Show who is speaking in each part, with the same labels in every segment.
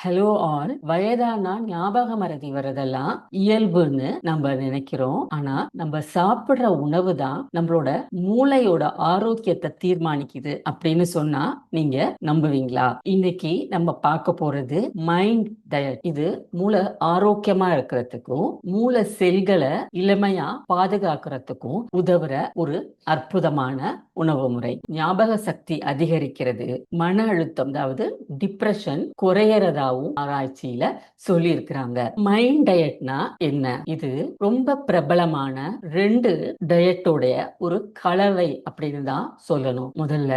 Speaker 1: Hello all. வயதானா ஞாபக மறதி வரதெல்லாம் இயல்புன்னு நம்ம நினைக்கிறோம். ஆனா நம்ம சாப்பிடுற உணவு தான் நம்மளோட மூளையோட ஆரோக்கியத்தை தீர்மானிக்குது அப்படின்னு சொன்னா நீங்க நம்புவீங்களா? இன்னைக்கு நம்ம பார்க்க போறது மைண்ட் டயட். இது மூளை ஆரோக்கியமா இருக்கிறதுக்கும் மூளை செல்களை இளமையா பாதுகாக்கிறதுக்கும் உதவுற ஒரு அற்புதமான உணவு முறை. ஞாபக சக்தி அதிகரிக்கிறது, மன அழுத்தம் அதாவது டிப்ரெஷன் குறையறதாவும் ஆராய்ச்சியில சொல்லி இருக்கிறாங்க. மைண்ட் டயட்னா என்ன? இது ரொம்ப பிரபலமான ரெண்டு டயட்டோடைய ஒரு கலவை அப்படின்னு தான் சொல்லணும். முதல்ல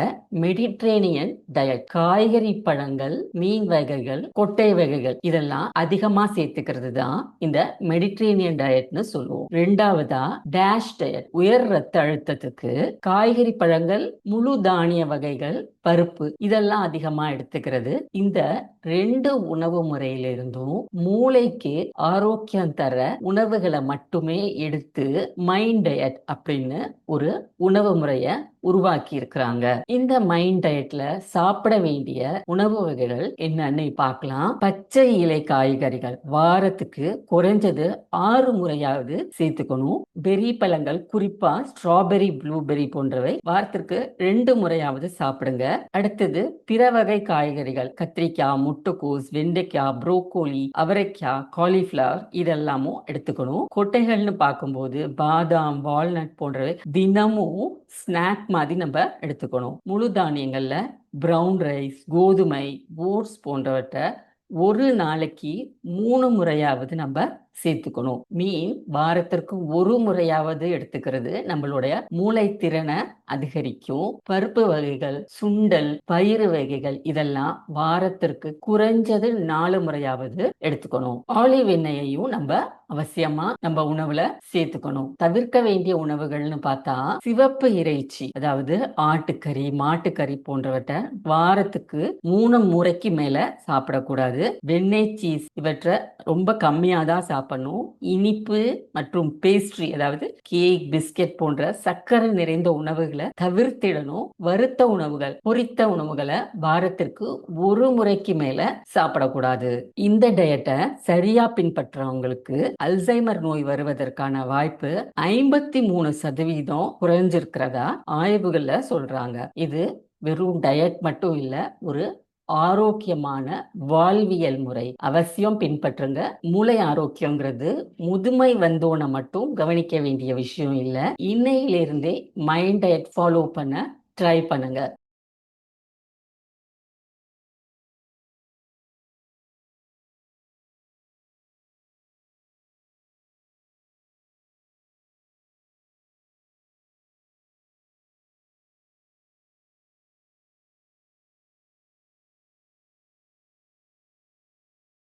Speaker 1: மெடிட்ரேனியன் டயட். காய்கறி, பழங்கள், மீன் வகைகள், கொட்டை வகைகள் இதெல்லாம் அதிகமா சேர்த்துக்கிறது தான் இந்த மெடிட்ரேனியன் டயட்னு சொல்லுவோம். ரெண்டாவதா டேஷ் டயட். உயர் ரத்த அழுத்தத்துக்கு காய்கறி, பழங்கள், முழு தானிய வகைகள், பருப்பு இதெல்லாம் அதிகமா எடுத்துக்கிறது. இந்த ரெண்டு உணவு முறையிலிருந்தும் மூளைக்கு ஆரோக்கியம் தர உணவுகளை மட்டுமே எடுத்து மைண்ட் டயட் அப்படின்னு ஒரு உணவு முறைய உருவாக்கி இருக்கிறாங்க. இந்த மைண்ட் டயட்ல சாப்பிட வேண்டிய உணவு வகைகள் என்னன்னு பார்க்கலாம். பச்சை இலை காய்கறிகள் வாரத்துக்கு குறைஞ்சது 6 முறையாவது சேர்த்துக்கணும். பெரி பழங்கள், குறிப்பா ஸ்ட்ராபெரி, ப்ளூபெரி போன்றவை வாரத்திற்கு 2 முறையாவது சாப்பிடுங்க. அடுத்தது பிற வகை காய்கறிகள், கத்திரிக்காய், முட்டைக்கோஸ், வெண்டைக்காய், புரோக்கோலி, அவரைக்காய், காலிஃபிளவர் இதெல்லாமும் எடுத்துக்கணும். கொட்டைகள்னு பார்க்கும்போது பாதாம், வால்நட் போன்றவை தினமும் ஸ்நாக் மாதிரி நம்ம எடுத்துக்கணும். முழு தானியங்கள்ல பிரவுன் ரைஸ், கோதுமை, ஓட்ஸ் போன்றவற்றை ஒரு நாளைக்கு 3 முறையாவது நம்ம சேர்த்துக்கணும். மீன் வாரத்திற்கு ஒரு முறையாவது எடுத்துக்கிறது நம்மளுடைய மூளை திறனை அதிகரிக்கும். பருப்பு வகைகள், சுண்டல், பயிறு வகைகள் இதெல்லாம் வாரத்திற்கு குறைஞ்சது 4 முறையாவது எடுத்துக்கணும். ஆலிவ் எண்ணெயையும் நம்ம அவசியமா நம்ம உணவுல சேர்த்துக்கணும். தவிர்க்க வேண்டிய உணவுகள்னு பார்த்தா சிவப்பு இறைச்சி அதாவது ஆட்டுக்கறி, மாட்டுக்கறி போன்றவற்றை வாரத்துக்கு 3 முறைக்கு மேல சாப்பிடக்கூடாது. வெண்ணெய், சீஸ் இவற்றை ரொம்ப கம்மியா தான் சாப்பிடணும். இனிப்பு மற்றும் பேஸ்ட்ரி அதாவது கேக், பிஸ்கெட் போன்ற சர்க்கரை நிறைந்த உணவுகளை தவிர்த்திடணும். வறுத்த உணவுகள், பொரித்த உணவுகளை வாரத்திற்கு ஒரு முறைக்கு மேல சாப்பிடக்கூடாது. இந்த டயட்டை சரியா பின்பற்றவங்களுக்கு அல்சைமர் நோய் வருவதற்கான வாய்ப்பு 53% குறைஞ்சிருக்கிறதா ஆய்வுகள்ல சொல்றாங்க. இது வெறும் டயட் மட்டும் இல்ல, ஒரு ஆரோக்கியமான வாழ்வியல் முறை. அவசியம் பின்பற்றுங்க. மூளை ஆரோக்கியங்கிறது முதுமை வந்தோன மட்டும் கவனிக்க வேண்டிய விஷயம் இல்ல. இன்னையிலிருந்தே மைண்ட் டயட் ஃபாலோ பண்ண ட்ரை பண்ணுங்க.